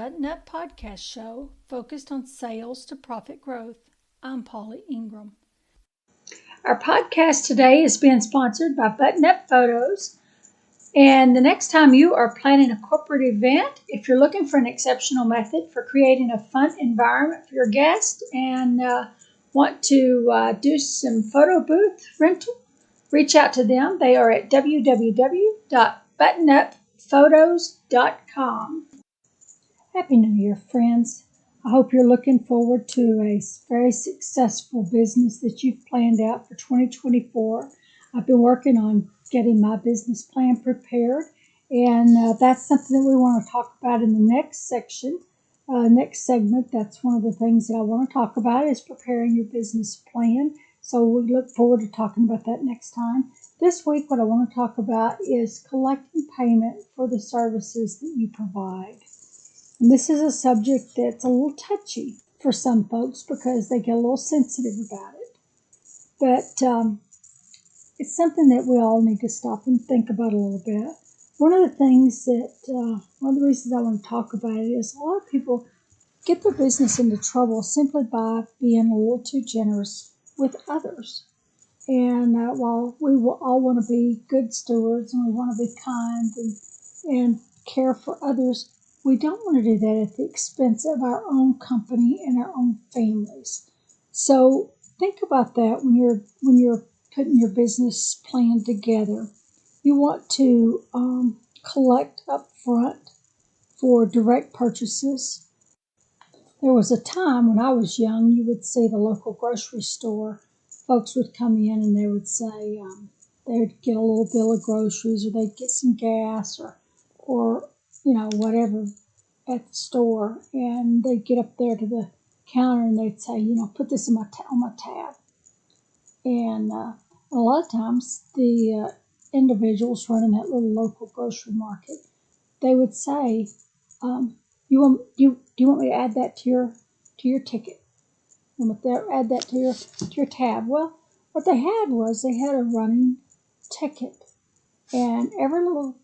Button Up podcast show focused on sales to profit growth. I'm Polly Ingram. Our podcast today is being sponsored by Button Up Photos. And the next time you are planning a corporate event, if you're looking for an exceptional method for creating a fun environment for your guests and want to do some photo booth rental, reach out to them. They are at www.buttonupphotos.com. Happy New Year, friends. I hope you're looking forward to a very successful business that you've planned out for 2024. I've been working on getting my business plan prepared, and that's something that we want to talk about in the next section, next segment. That's one of the things that I want to talk about is preparing your business plan. So we look forward to talking about that next time. This week, what I want to talk about is collecting payment for the services that you provide. And this is a subject that's a little touchy for some folks because they get a little sensitive about it. But it's something that we all need to stop and think about a little bit. One of the things that, one of the reasons I want to talk about it is a lot of people get their business into trouble simply by being a little too generous with others. And while we all want to be good stewards and we want to be kind and care for others, we don't want to do that at the expense of our own company and our own families. So think about that when you're putting your business plan together. You want to collect upfront for direct purchases. There was a time when I was young, you would see the local grocery store. Folks would come in and they would say they would get a little bill of groceries, or they'd get some gas, or whatever at the store, and they'd get up there to the counter and they'd say, put this on my tab. And a lot of times the individuals running that little local grocery market, they would say, do you want me to add that to your ticket? Add that to your tab. Well, what they had was they had a running ticket, and every little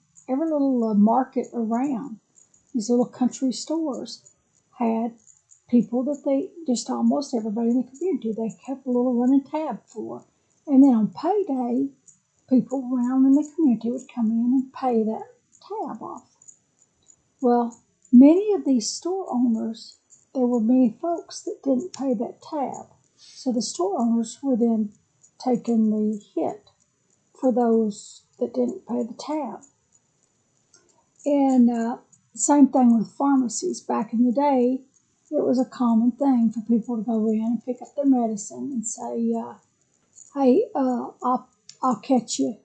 market around these little country stores had people that they just almost everybody in the community they kept a little running tab for, and then on payday, people around in the community would come in and pay that tab off. Well, many of these store owners, there were many folks that didn't pay that tab. So the store owners were then taking the hit for those that didn't pay the tab. And same thing with pharmacies. Back in the day, it was a common thing for people to go in and pick up their medicine and say, hey, I'll catch you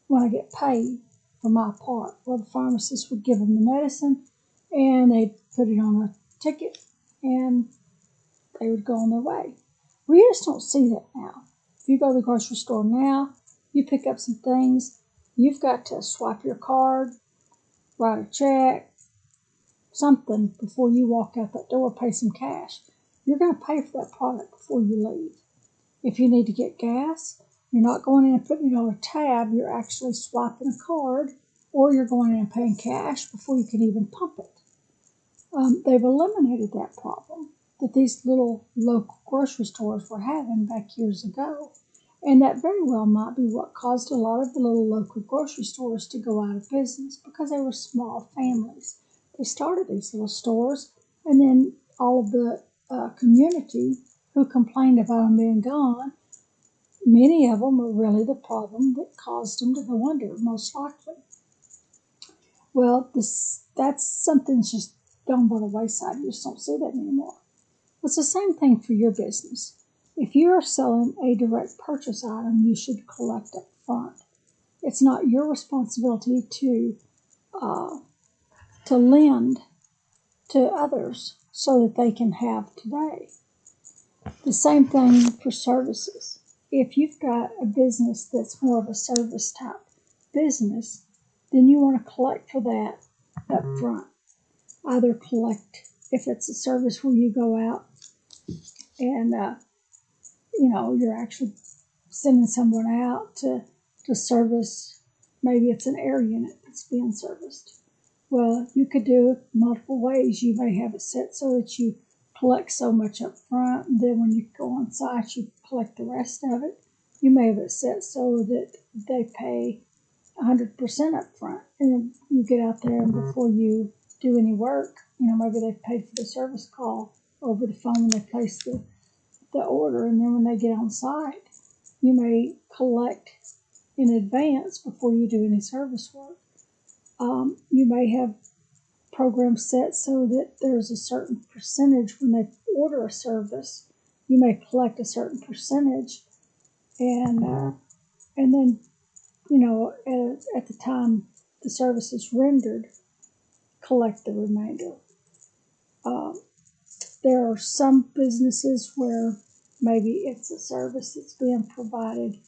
when I get paid for my part. Well, the pharmacist would give them the medicine, and they'd put it on a ticket, and they would go on their way. We just don't see that now. If you go to the grocery store now, you pick up some things, you've got to swipe your card, write a check, something before you walk out that door, pay some cash. You're going to pay for that product before you leave. If you need to get gas, you're not going in and putting it on a tab, you're actually swiping a card, or you're going in and paying cash before you can even pump it. They've eliminated that problem that these little local grocery stores were having back years ago. And that very well might be what caused a lot of the little local grocery stores to go out of business, because they were small families. They started these little stores, and then all of the community who complained about them being gone, many of them were really the problem that caused them to go under, most likely. Well, that's something that's just gone by the wayside. You just don't see that anymore. It's the same thing for your business. If you are selling a direct purchase item, you should collect up front. It's not your responsibility to lend to others so that they can have today. The same thing for services. If you've got a business that's more of a service type business, then you want to collect for that up front. Either collect if it's a service where you go out and you're actually sending someone out to service. Maybe it's an air unit that's being serviced, Well, you could do it multiple ways. You may have it set so that you collect so much up front, and then when you go on site, you collect the rest of it. You may have it set so that they pay 100% up front, and then you get out there, and before you do any work, maybe they've paid for the service call over the phone when they place the order, and then when they get on site, you may collect in advance before you do any service work. You may have programs set so that there's a certain percentage when they order a service. You may collect a certain percentage, and then at the time the service is rendered, collect the remainder. Um, there are some businesses where maybe it's a service that's being provided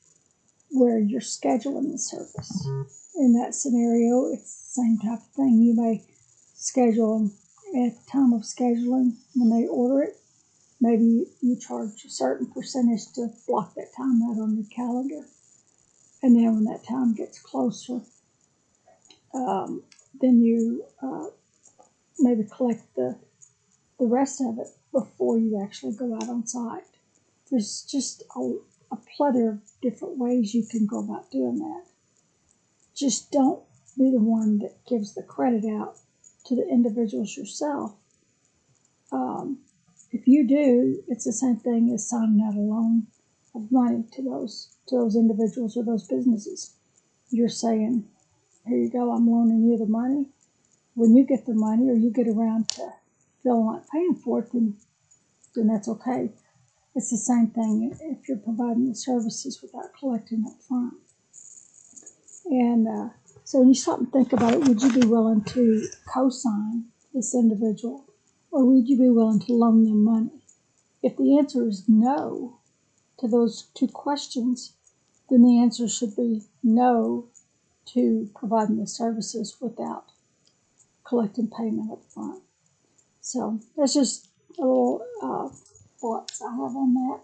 where you're scheduling the service. In that scenario, it's the same type of thing. You may schedule them at the time of scheduling when they order it. Maybe you charge a certain percentage to block that time out on your calendar. And then when that time gets closer, then you maybe collect the rest of it before you actually go out on site. There's just a plethora of different ways you can go about doing that. Just don't be the one that gives the credit out to the individuals yourself. If you do, it's the same thing as signing out a loan of money to those individuals or those businesses. You're saying, here you go, I'm loaning you the money. When you get the money or you get around to feeling like paying for it, then that's okay. It's the same thing if you're providing the services without collecting up front. And so when you stop and think about it, would you be willing to co-sign this individual, or would you be willing to loan them money? If the answer is no to those two questions, then the answer should be no to providing the services without collecting payment up front. So that's just a little thoughts I have on that.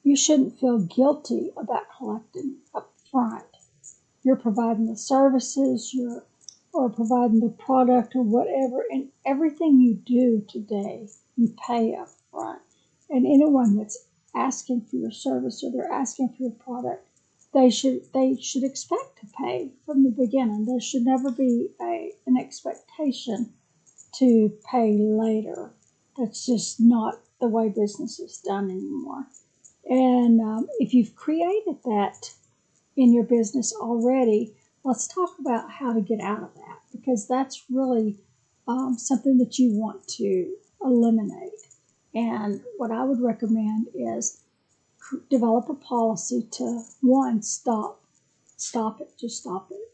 You shouldn't feel guilty about collecting up front. You're providing the services, or providing the product or whatever, and everything you do today, you pay up front. And anyone that's asking for your service or they're asking for your product, they should expect to pay from the beginning. There should never be an expectation to pay later. That's just not the way business is done anymore. And if you've created that in your business already, let's talk about how to get out of that, because that's really something that you want to eliminate. And what I would recommend is develop a policy to, one, stop it, just stop it,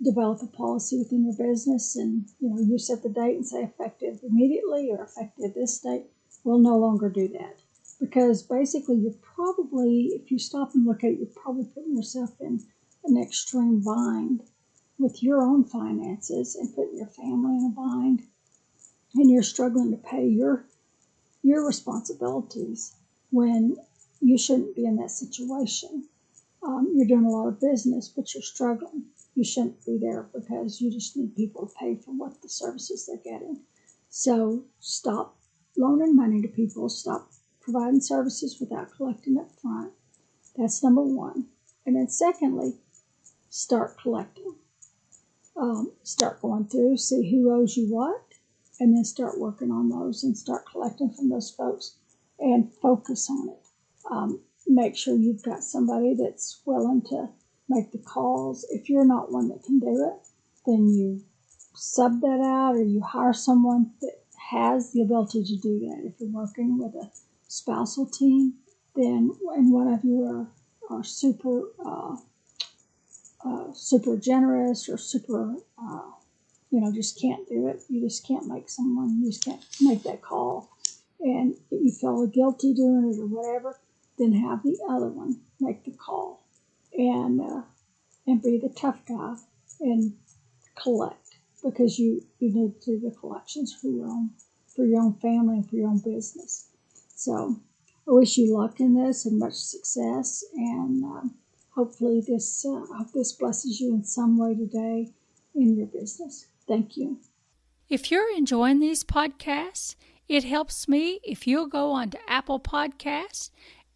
develop a policy within your business, and you set the date and say effective immediately or effective this date. We'll no longer do that, because basically you're probably, if you stop and look at it, you're probably putting yourself in an extreme bind with your own finances and putting your family in a bind, and you're struggling to pay your responsibilities when you shouldn't be in that situation. You're doing a lot of business, but you're struggling. You shouldn't be there, because you just need people to pay for what the services they're getting. So stop loaning money to people. Stop providing services without collecting up front. That's number one. And then secondly, start collecting. Start going through, see who owes you what, and then start working on those and start collecting from those folks and focus on it. Make sure you've got somebody that's willing to make the calls. If you're not one that can do it, then you sub that out, or you hire someone that has the ability to do that. If you're working with a spousal team, then and one of you are super generous or super, just can't do it. You just can't you just can't make that call, and you feel guilty doing it or whatever, then have the other one make the call and be the tough guy and collect, because you need to do the collections for your own family and for your own business. So I wish you luck in this and much success, and hopefully this blesses you in some way today. in your business. Thank you. If you're enjoying these podcasts, it helps me if you'll go on to Apple Podcasts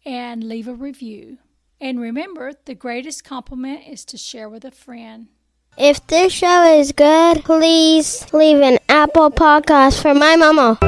and leave a review. And remember, the greatest compliment is to share with a friend. If this show is good, please leave an Apple podcast for my mama.